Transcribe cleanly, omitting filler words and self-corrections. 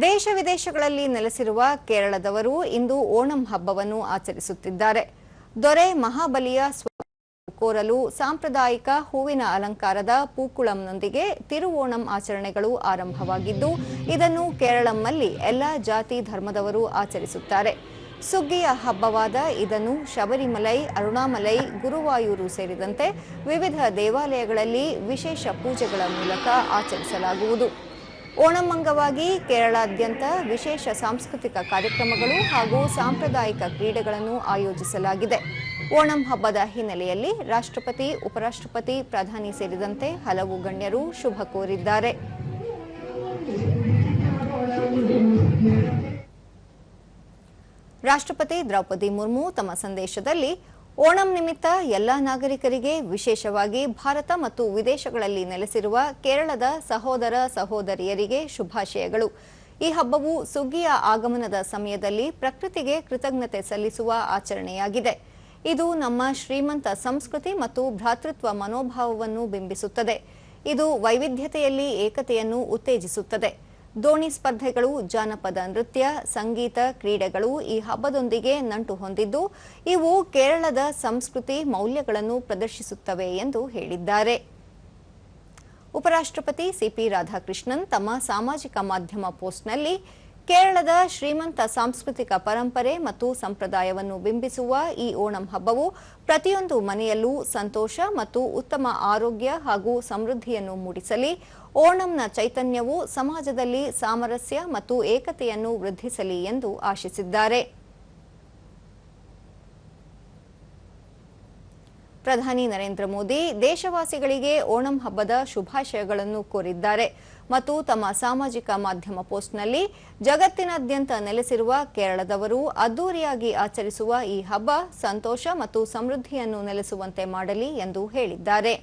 ದೇಶ ವಿದೇಶಗಳಲ್ಲಿ ನೆಲೆಸಿರುವ ಕೇರಳದವರು ಇಂದು ಓಣಂ ಹಬ್ಬವನ್ನು ಆಚರಿಸುತ್ತಿದ್ದಾರೆ. ದೊರೆ ಮಹಾಬಲಿಯ ಕೋರಲು ಸಾಂಪ್ರದಾಯಿಕ ಹೂವಿನ ಅಲಂಕಾರದ ಪೂಕುಳಂನೊಂದಿಗೆ ತಿರುವೋಣಂ ಆಚರಣೆಗಳು ಆರಂಭವಾಗಿದ್ದು, ಇದನ್ನು ಕೇರಳಂನಲ್ಲಿ ಎಲ್ಲ ಜಾತಿ ಧರ್ಮದವರು ಆಚರಿಸುತ್ತಾರೆ. ಸುಗ್ಗಿಯ ಹಬ್ಬವಾದ ಇದನ್ನು ಶಬರಿಮಲೈ, ಅರುಣಾಮಲೈ, ಗುರುವಾಯೂರು ಸೇರಿದಂತೆ ವಿವಿಧ ದೇವಾಲಯಗಳಲ್ಲಿ ವಿಶೇಷ ಪೂಜೆಗಳ ಮೂಲಕ ಆಚರಿಸಲಾಗುವುದು. ಓಣಂ ಅಂಗವಾಗಿ ಕೇರಳಾದ್ಯಂತ ವಿಶೇಷ ಸಾಂಸ್ಕೃತಿಕ ಕಾರ್ಯಕ್ರಮಗಳು ಹಾಗೂ ಸಾಂಪ್ರದಾಯಿಕ ಕ್ರೀಡೆಗಳನ್ನು ಆಯೋಜಿಸಲಾಗಿದೆ. ಓಣಂ ಹಬ್ಬದ ಹಿನ್ನೆಲೆಯಲ್ಲಿ ರಾಷ್ಟ್ರಪತಿ, ಉಪರಾಷ್ಟ್ರಪತಿ, ಪ್ರಧಾನಿ ಸೇರಿದಂತೆ ಹಲವು ಗಣ್ಯರು ಶುಭ ಕೋರಿದ್ದಾರೆ. ರಾಷ್ಟ್ರಪತಿ ದ್ರೌಪದಿ ಮುರ್ಮು ತಮ್ಮ ಸಂದೇಶದಲ್ಲಿ ಓಣಂ ನಿಮಿತ್ತ ಎಲ್ಲ ನಾಗರಿಕರಿಗೆ, ವಿಶೇಷವಾಗಿ ಭಾರತ ಮತ್ತು ವಿದೇಶಗಳಲ್ಲಿ ನೆಲೆಸಿರುವ ಕೇರಳದ ಸಹೋದರ ಸಹೋದರಿಯರಿಗೆ ಶುಭಾಶಯಗಳು. ಈ ಹಬ್ಬವು ಸುಗ್ಗಿಯ ಆಗಮನದ ಸಮಯದಲ್ಲಿ ಪ್ರಕೃತಿಗೆ ಕೃತಜ್ಞತೆ ಸಲ್ಲಿಸುವ ಆಚರಣೆಯಾಗಿದೆ. ಇದು ನಮ್ಮ ಶ್ರೀಮಂತ ಸಂಸ್ಕೃತಿ ಮತ್ತು ಭ್ರಾತೃತ್ವ ಮನೋಭಾವವನ್ನು ಬಿಂಬಿಸುತ್ತದೆ. ಇದು ವೈವಿಧ್ಯತೆಯಲ್ಲಿ ಏಕತೆಯನ್ನು ಉತ್ತೇಜಿಸುತ್ತದೆ. ದೋಣಿ ಸ್ಪರ್ಧೆಗಳು, ಜಾನಪದ ನೃತ್ಯ, ಸಂಗೀತ, ಕ್ರೀಡೆಗಳು ಈ ಹಬ್ಬದೊಂದಿಗೆ ನಂಟು ಹೊಂದಿದ್ದು, ಇವು ಕೇರಳದ ಸಂಸ್ಕೃತಿ ಮೌಲ್ಯಗಳನ್ನು ಪ್ರದರ್ಶಿಸುತ್ತವೆ ಎಂದು ಹೇಳಿದ್ದಾರೆ. ಉಪರಾಷ್ಟ್ರಪತಿ ಸಿಪಿ ರಾಧಾಕೃಷ್ಣನ್ ತಮ್ಮ ಸಾಮಾಜಿಕ ಮಾಧ್ಯಮ ಪೋಸ್ಟ್ನಲ್ಲಿ ಕೇರಳದ ಶ್ರೀಮಂತ ಸಾಂಸ್ಕೃತಿಕ ಪರಂಪರೆ ಮತ್ತು ಸಂಪ್ರದಾಯವನ್ನು ಬಿಂಬಿಸುವ ಈ ಓಣಂ ಹಬ್ಬವು ಪ್ರತಿಯೊಂದು ಮನೆಯಲ್ಲೂ ಸಂತೋಷ ಮತ್ತು ಉತ್ತಮ ಆರೋಗ್ಯ ಹಾಗೂ ಸಮೃದ್ಧಿಯನ್ನು ಮೂಡಿಸಲಿ. ಓಣಂನ ಚೈತನ್ಯವು ಸಮಾಜದಲ್ಲಿ ಸಾಮರಸ್ಯ ಮತ್ತು ಏಕತೆಯನ್ನು ವೃದ್ಧಿಸಲಿ ಎಂದು ಆಶಿಸಿದ್ದಾರೆ. ಪ್ರಧಾನಿ ನರೇಂದ್ರ ಮೋದಿ ದೇಶವಾಸಿಗಳಿಗೆ ಓಣಂ ಹಬ್ಬದ ಶುಭಾಶಯಗಳನ್ನು ಕೋರಿದ್ದಾರೆ ಮತ್ತು ತಮ್ಮ ಸಾಮಾಜಿಕ ಮಾಧ್ಯಮ ಪೋಸ್ಟ್ನಲ್ಲಿ ಜಗತ್ತಿನಾದ್ಯಂತ ನೆಲೆಸಿರುವ ಕೇರಳದವರು ಅದ್ದೂರಿಯಾಗಿ ಆಚರಿಸುವ ಈ ಹಬ್ಬ ಸಂತೋಷ ಮತ್ತು ಸಮೃದ್ಧಿಯನ್ನು ನೆಲೆಸುವಂತೆ ಮಾಡಲಿ ಎಂದು ಹೇಳಿದ್ದಾರೆ.